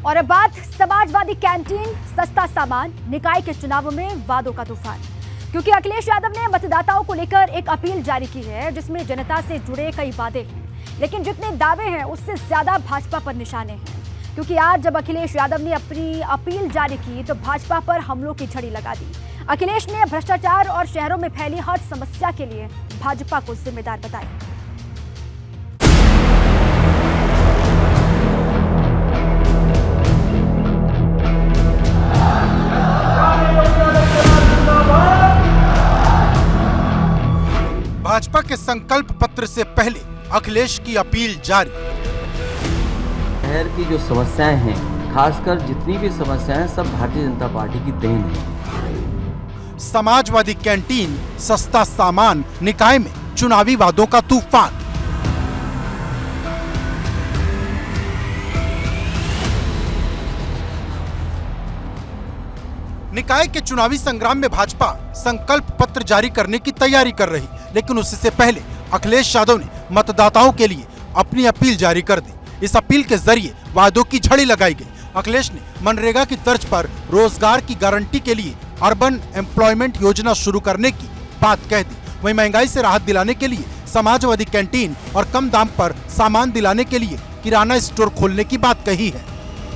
और अब बात समाजवादी कैंटीन, सस्ता सामान, निकाय के चुनावों में वादों का तूफान। क्योंकि अखिलेश यादव ने मतदाताओं को लेकर एक अपील जारी की है जिसमें जनता से जुड़े कई वादे हैं, लेकिन जितने दावे हैं उससे ज्यादा भाजपा पर निशाने हैं। क्योंकि आज जब अखिलेश यादव ने अपनी अपील जारी की तो भाजपा पर हमलों की झड़ी लगा दी। अखिलेश ने भ्रष्टाचार और शहरों में फैली हर समस्या के लिए भाजपा को जिम्मेदार बताया। भाजपा के संकल्प पत्र से पहले अखिलेश की अपील जारी। शहर की जो समस्याएं हैं, खासकर जितनी भी समस्याएं हैं, सब भारतीय जनता पार्टी की देन है। समाजवादी कैंटीन, सस्ता सामान, निकाय में चुनावी वादों का तूफान। निकाय के चुनावी संग्राम में भाजपा संकल्प पत्र जारी करने की तैयारी कर रही, लेकिन उससे पहले अखिलेश यादव ने मतदाताओं के लिए अपनी अपील जारी कर दी। इस अपील के जरिए वादों की झड़ी लगाई गई। अखिलेश ने मनरेगा की तर्ज पर रोजगार की गारंटी के लिए अर्बन एम्प्लॉयमेंट योजना शुरू करने की बात कह दी। वहीं महंगाई से राहत दिलाने के लिए समाजवादी कैंटीन और कम दाम पर सामान दिलाने के लिए किराना स्टोर खोलने की बात कही है।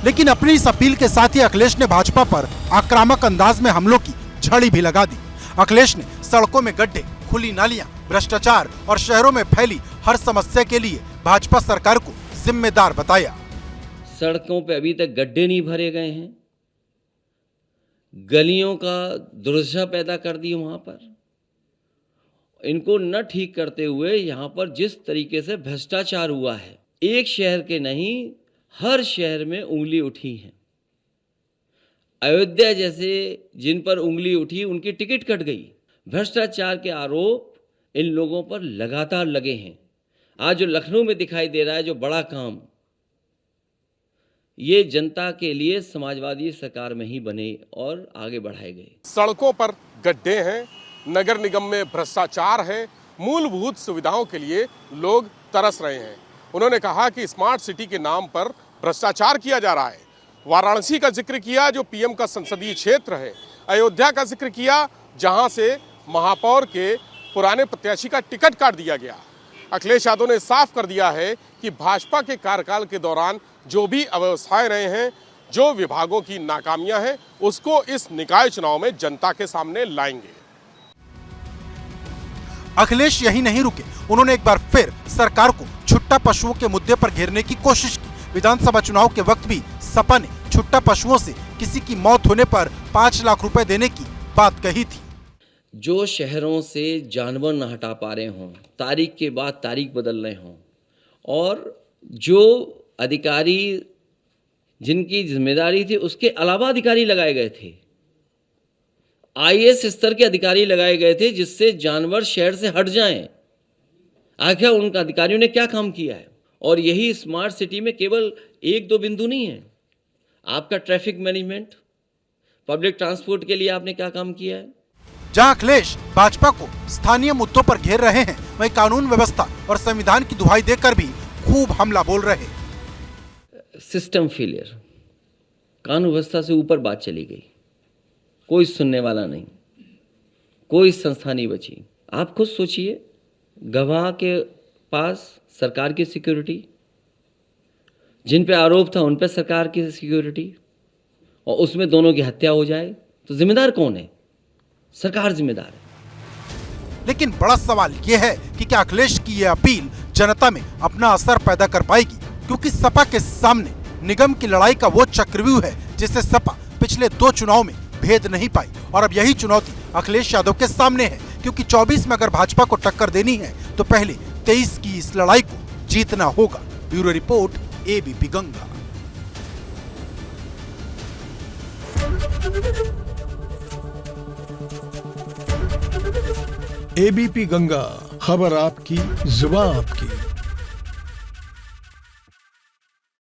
लेकिन अपनी इस अपील के साथ ही अखिलेश ने भाजपा पर आक्रामक अंदाज में हमलों की झड़ी भी लगा दी। अखिलेश ने सड़कों में गड्ढे, खुली नालियां, भ्रष्टाचार और शहरों में फैली हर समस्या के लिए भाजपा सरकार को जिम्मेदार बताया। सड़कों पे अभी तक गड्ढे नहीं भरे गए हैं, गलियों का दुर्दशा पैदा कर दी वहां पर। इनको न ठीक करते हुए यहाँ पर जिस तरीके से भ्रष्टाचार हुआ है, एक शहर के नहीं हर शहर में उंगली उठी है। अयोध्या जैसे जिन पर उंगली उठी उनकी टिकट कट गई। भ्रष्टाचार के आरोप इन लोगों पर लगातार लगे हैं। आज जो लखनऊ में दिखाई दे रहा है जो बड़ा काम, ये जनता के लिए समाजवादी सरकार में ही बने और आगे बढ़ाए गए। सड़कों पर गड्ढे हैं, नगर निगम में भ्रष्टाचार है, मूलभूत सुविधाओं के लिए लोग तरस रहे हैं। उन्होंने कहा कि स्मार्ट सिटी के नाम पर भ्रष्टाचार किया जा रहा है। वाराणसी का जिक्र किया जो पीएम का संसदीय क्षेत्र है। अयोध्या का जिक्र किया जहां से महापौर के पुराने प्रत्याशी का टिकट काट दिया गया। अखिलेश यादव ने साफ कर दिया है कि भाजपा के कार्यकाल के दौरान जो भी अव्यवस्थाएं रहे हैं, जो विभागों की नाकामियां हैं, उसको इस निकाय चुनाव में जनता के सामने लाएंगे। अखिलेश यही नहीं रुके, उन्होंने एक बार फिर सरकार को छुट्टा पशुओं के मुद्दे पर घेरने की कोशिश की। विधानसभा चुनाव के वक्त भी सपा ने छुट्टा पशुओं से किसी की मौत होने पर 5 लाख रुपए देने की बात कही थी। जो शहरों से जानवर न हटा पा रहे हों, तारीख के बाद तारीख बदल रहे हों, और जो अधिकारी जिनकी जिम्मेदारी थी उसके अलावा अधिकारी लगाए गए थे, आईएएस स्तर के अधिकारी लगाए गए थे जिससे जानवर शहर से हट जाएं। आखिर उन अधिकारियों ने क्या काम किया है? और यही स्मार्ट सिटी में केवल 1-2 बिंदु नहीं है। आपका ट्रैफिक मैनेजमेंट, पब्लिक ट्रांसपोर्ट के लिए आपने क्या काम किया है? जहां अखिलेश भाजपा को स्थानीय मुद्दों पर घेर रहे हैं, वहीं कानून व्यवस्था और संविधान की दुहाई देकर भी खूब हमला बोल रहे हैं। सिस्टम फेलियर, कानून व्यवस्था से ऊपर बात चली गई, कोई सुनने वाला नहीं, कोई संस्था नहीं बची। आप खुद सोचिए, गवाह के पास सरकार की सिक्योरिटी, जिन पे आरोप था उन पे सरकार की सिक्योरिटी, और उसमें दोनों की हत्या हो जाए तो जिम्मेदार कौन है? सरकार जिम्मेदार है। लेकिन बड़ा सवाल यह है कि क्या अखिलेश की यह अपील जनता में अपना असर पैदा कर पाएगी? क्योंकि सपा के सामने निगम की लड़ाई का वो चक्रव्यूह है जिसे सपा पिछले 2 चुनाव में भेद नहीं पाई, और अब यही चुनौती अखिलेश यादव के सामने है। क्योंकि 24 में अगर भाजपा को टक्कर देनी है तो पहले 23 की इस लड़ाई को जीतना होगा। Bureau report, ABP Ganga. ABP Ganga, खबर आपकी, जुबान आपकी।